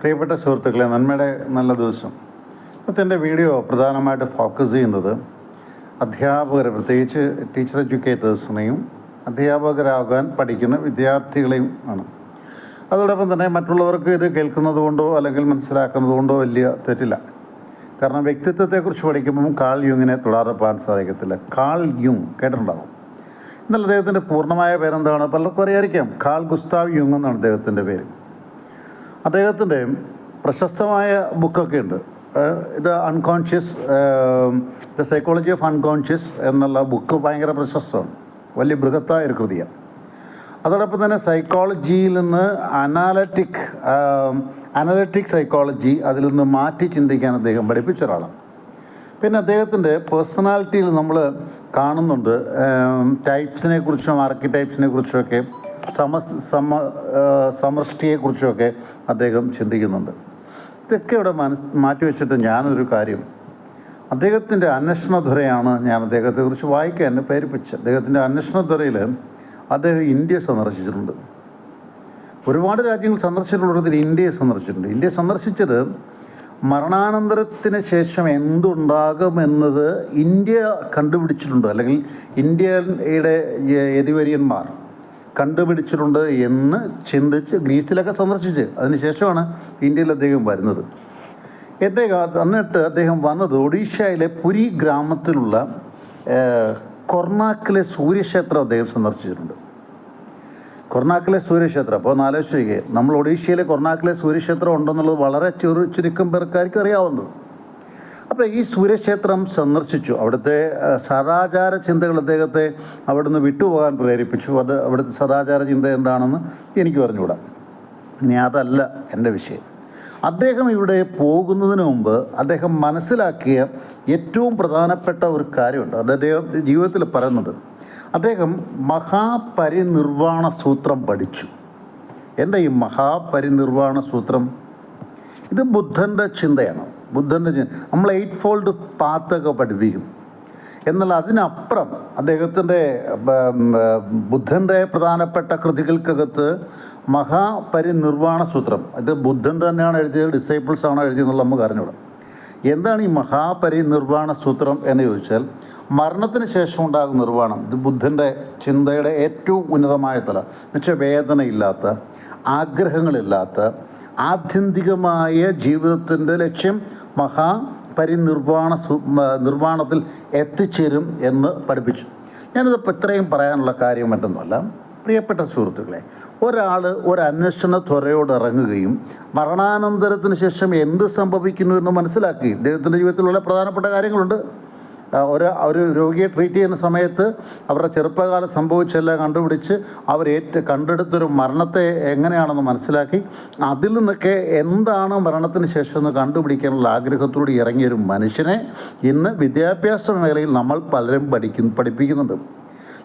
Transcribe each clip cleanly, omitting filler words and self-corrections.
പ്രിയപ്പെട്ട സുഹൃത്തുക്കളെ, നന്മയുടെ നല്ല ദിവസം. ഇന്നത്തെ എൻ്റെ വീഡിയോ പ്രധാനമായിട്ട് ഫോക്കസ് ചെയ്യുന്നത് അധ്യാപകരെ, പ്രത്യേകിച്ച് ടീച്ചർ എഡ്യൂക്കേറ്റേഴ്സിനെയും അധ്യാപകരാകാൻ പഠിക്കുന്ന വിദ്യാർത്ഥികളെയും ആണ്. അതോടൊപ്പം തന്നെ മറ്റുള്ളവർക്ക് ഇത് കേൾക്കുന്നത് കൊണ്ടോ അല്ലെങ്കിൽ മനസ്സിലാക്കുന്നത് കൊണ്ടോ വലിയ തെറ്റില്ല. കാരണം വ്യക്തിത്വത്തെക്കുറിച്ച് പഠിക്കുമ്പം കാൾ യുങ്ങിനെ തുടരാൻ സാധിക്കത്തില്ല. കാൾ യുങ് കേട്ടിട്ടുണ്ടാകും. എന്നാൽ അദ്ദേഹത്തിൻ്റെ പൂർണ്ണമായ പേരെന്താണ്? പലർക്കും അറിയായിരിക്കാം. കാൾ ഗുസ്താവ് യുങ് എന്നാണ് അദ്ദേഹത്തിൻ്റെ പേര്. അദ്ദേഹത്തിൻ്റെ പ്രശസ്തമായ ബുക്കൊക്കെ ഉണ്ട്. ഇത് unconscious, the psychology of unconscious എന്നുള്ള ബുക്ക് ഭയങ്കര പ്രശസ്തമാണ്. വലിയ ബൃഹത്തായ ഒരു കൃതിയാണ്. അതോടൊപ്പം തന്നെ സൈക്കോളജിയിൽ നിന്ന് അനലറ്റിക് സൈക്കോളജി അതിൽ നിന്ന് മാറ്റി ചിന്തിക്കാൻ അദ്ദേഹം പഠിപ്പിച്ച ഒരാളാണ്. പിന്നെ അദ്ദേഹത്തിൻ്റെ പേഴ്സണാലിറ്റിയിൽ നമ്മൾ കാണുന്നുണ്ട് ടൈപ്സിനെ കുറിച്ചും ആർക്കിടൈപ്സിനെ കുറിച്ചുമൊക്കെ സമഷ്ടിയെക്കുറിച്ചുമൊക്കെ അദ്ദേഹം ചിന്തിക്കുന്നുണ്ട്. ഇതൊക്കെ ഇവിടെ മാറ്റിവെച്ചിട്ട് ഞാനൊരു കാര്യം, അദ്ദേഹത്തിൻ്റെ അന്വേഷണധ്വരയാണ് ഞാൻ അദ്ദേഹത്തെക്കുറിച്ച് വായിക്കാൻ എന്നെ പ്രേരിപ്പിച്ചത്. അദ്ദേഹത്തിൻ്റെ അന്വേഷണധ്വരയിൽ അദ്ദേഹം ഇന്ത്യ സന്ദർശിച്ചിട്ടുണ്ട്. ഒരുപാട് രാജ്യങ്ങൾ സന്ദർശിച്ചിട്ടുള്ളതിൽ ഇന്ത്യയെ സന്ദർശിച്ചിട്ടുണ്ട്. ഇന്ത്യ സന്ദർശിച്ചത് മരണാനന്തരത്തിന് ശേഷം എന്തുണ്ടാകുമെന്നത് ഇന്ത്യ കണ്ടുപിടിച്ചിട്ടുണ്ട്, അല്ലെങ്കിൽ ഇന്ത്യയുടെ യതിവര്യന്മാർ കണ്ടുപിടിച്ചിട്ടുണ്ട് എന്ന് ചിന്തിച്ച് ഗ്രീസിലൊക്കെ സന്ദർശിച്ച് അതിനുശേഷമാണ് ഇന്ത്യയിൽ അദ്ദേഹം വരുന്നത്. എന്നിട്ട് അദ്ദേഹം വന്നത് ഒഡീഷയിലെ പുരി ഗ്രാമത്തിലുള്ള കൊർണാക്കിലെ സൂര്യക്ഷേത്രം അദ്ദേഹം സന്ദർശിച്ചിട്ടുണ്ട്. കൊർണാക്കിലെ സൂര്യക്ഷേത്രം, അപ്പോൾ ഒന്ന് ആലോചിക്കുക, നമ്മൾ ഒഡീഷയിലെ കൊർണാക്കിലെ സൂര്യക്ഷേത്രം ഉണ്ടെന്നുള്ളത് വളരെ ചുരുക്കം പേർക്കാർക്ക് അറിയാവുന്നത്. അപ്പോൾ ഈ സൂര്യക്ഷേത്രം സന്ദർശിച്ചു. അവിടുത്തെ സദാചാര ചിന്തകൾ അദ്ദേഹത്തെ അവിടുന്ന് വിട്ടുപോകാൻ പ്രേരിപ്പിച്ചു. അത് അവിടുത്തെ സദാചാര ചിന്ത എന്താണെന്ന് എനിക്ക് പറഞ്ഞുകൂടാ. ഇനി അതല്ല എൻ്റെ വിഷയം. അദ്ദേഹം ഇവിടെ പോകുന്നതിന് മുമ്പ് അദ്ദേഹം മനസ്സിലാക്കിയ ഏറ്റവും പ്രധാനപ്പെട്ട ഒരു കാര്യമുണ്ട്. അത് അദ്ദേഹം ജീവിതത്തിൽ പറയുന്നുണ്ട്. അദ്ദേഹം മഹാപരിനിർവാണ സൂത്രം പഠിച്ചു. എന്താ ഈ മഹാപരിനിർവാണ സൂത്രം? ഇത് ബുദ്ധൻ്റെ ചിന്തയാണ്. നമ്മൾ 8 ഫോൾഡ് പാത്തൊക്കെ പഠിപ്പിക്കും. എന്നാൽ അതിനപ്പുറം അദ്ദേഹത്തിൻ്റെ ബുദ്ധൻ്റെ പ്രധാനപ്പെട്ട കൃതികൾക്കകത്ത് മഹാപരിനിർവാണ സൂത്രം, ഇത് ബുദ്ധൻ തന്നെയാണ് എഴുതിയത്, ഡിസൈപ്പിൾസാണോ എഴുതിയെന്നുള്ള നമുക്ക് അറിഞ്ഞൂടാ. എന്താണ് ഈ മഹാപരിനിർവാണ സൂത്രം എന്ന് ചോദിച്ചാൽ, മരണത്തിന് ശേഷം ഉണ്ടാകുന്ന നിർവ്വാണം. ഇത് ബുദ്ധൻ്റെ ചിന്തയുടെ ഏറ്റവും ഉന്നതമായ തല. എന്നുവെച്ചാൽ വേദനയില്ലാത്ത, ആഗ്രഹങ്ങളില്ലാത്ത ആത്യന്തികമായ ജീവിതത്തിൻ്റെ ലക്ഷ്യം നിർവ്വാണത്തിൽ എത്തിച്ചേരും എന്ന് പഠിപ്പിച്ചു. ഞാനിതിപ്പോൾ ഇത്രയും പറയാനുള്ള കാര്യം മറ്റൊന്നുമല്ല. പ്രിയപ്പെട്ട സുഹൃത്തുക്കളെ, ഒരാൾ ഒരു അന്വേഷണ ത്വരയോട് ഇറങ്ങുകയും മരണാനന്തരത്തിന് ശേഷം എന്ത് സംഭവിക്കുന്നു എന്ന് മനസ്സിലാക്കുകയും, അദ്ദേഹത്തിൻ്റെ ജീവിതത്തിലുള്ള പ്രധാനപ്പെട്ട കാര്യങ്ങളുണ്ട്. ഒരു രോഗിയെ ട്രീറ്റ് ചെയ്യുന്ന സമയത്ത് അവരുടെ ചെറുപ്പകാലം സംഭവിച്ചെല്ലാം കണ്ടുപിടിച്ച് കണ്ടെടുത്തൊരു മരണത്തെ എങ്ങനെയാണെന്ന് മനസ്സിലാക്കി അതിൽ നിന്നൊക്കെ എന്താണ് മരണത്തിന് ശേഷം എന്ന് കണ്ടുപിടിക്കാനുള്ള ആഗ്രഹത്തോടെ ഇറങ്ങിയൊരു മനുഷ്യനെ ഇന്ന് വിദ്യാഭ്യാസ മേഖലയിൽ നമ്മൾ പലരും പഠിപ്പിക്കുന്നുണ്ട്.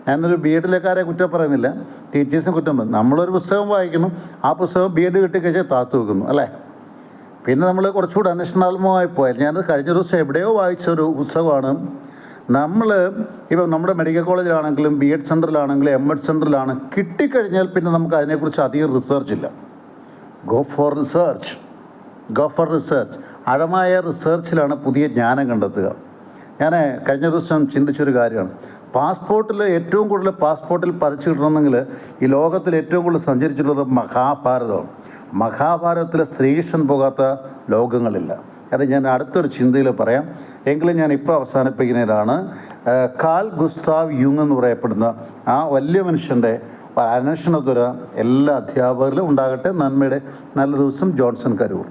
ഞാനൊരു BEdക്കാരെ കുറ്റം പറയുന്നില്ല, ടീച്ചേഴ്സിനെ കുറ്റം പറയും. നമ്മളൊരു പുസ്തകം വായിക്കുന്നു, ആ പുസ്തകം BEd കിട്ടിക്കഴിഞ്ഞാൽ താത്തു വെക്കുന്നു, അല്ലേ? പിന്നെ നമ്മൾ കുറച്ചുകൂടി അന്വേഷണാത്മകമായി പോയാൽ, ഞാനത് കഴിഞ്ഞ ദിവസം എവിടെയോ വായിച്ചൊരു പുസ്തകമാണ്. ഇപ്പം നമ്മുടെ മെഡിക്കൽ കോളേജിലാണെങ്കിലും BEd സെൻറ്ററിലാണെങ്കിലും MEd സെൻറ്ററിലാണ് കിട്ടിക്കഴിഞ്ഞാൽ പിന്നെ നമുക്ക് അതിനെക്കുറിച്ച് അധികം റിസർച്ച് ഇല്ല. Go for research. ആഴമായ റിസർച്ചിലാണ് പുതിയ ജ്ഞാനം കണ്ടെത്തുക. ഞാൻ കഴിഞ്ഞ ദിവസം ചിന്തിച്ചൊരു കാര്യമാണ്. ഏറ്റവും കൂടുതൽ പാസ്പോർട്ടിൽ പതിച്ചിടണമെങ്കിൽ ഈ ലോകത്തിൽ ഏറ്റവും കൂടുതൽ സഞ്ചരിച്ചിട്ടുള്ളത് മഹാഭാരതമാണ്. മഹാഭാരതത്തിലെ ശ്രീകൃഷ്ണൻ പോകാത്ത ലോകങ്ങളില്ല. അത് ഞാൻ അടുത്തൊരു ചിന്തയിൽ പറയാം. എങ്കിലും ഞാൻ ഇപ്പോൾ അവസാനിപ്പിക്കുന്നതിലാണ്. കാൾ ഗുസ്താവ് യുങ് എന്ന് പറയപ്പെടുന്ന ആ വലിയ മനുഷ്യൻ്റെ അന്വേഷണത്വര എല്ലാ അധ്യാപകരിലും ഉണ്ടാകട്ടെ. നന്മയുടെ നല്ല ദിവസം. ജോൺസൺ കരൂർ.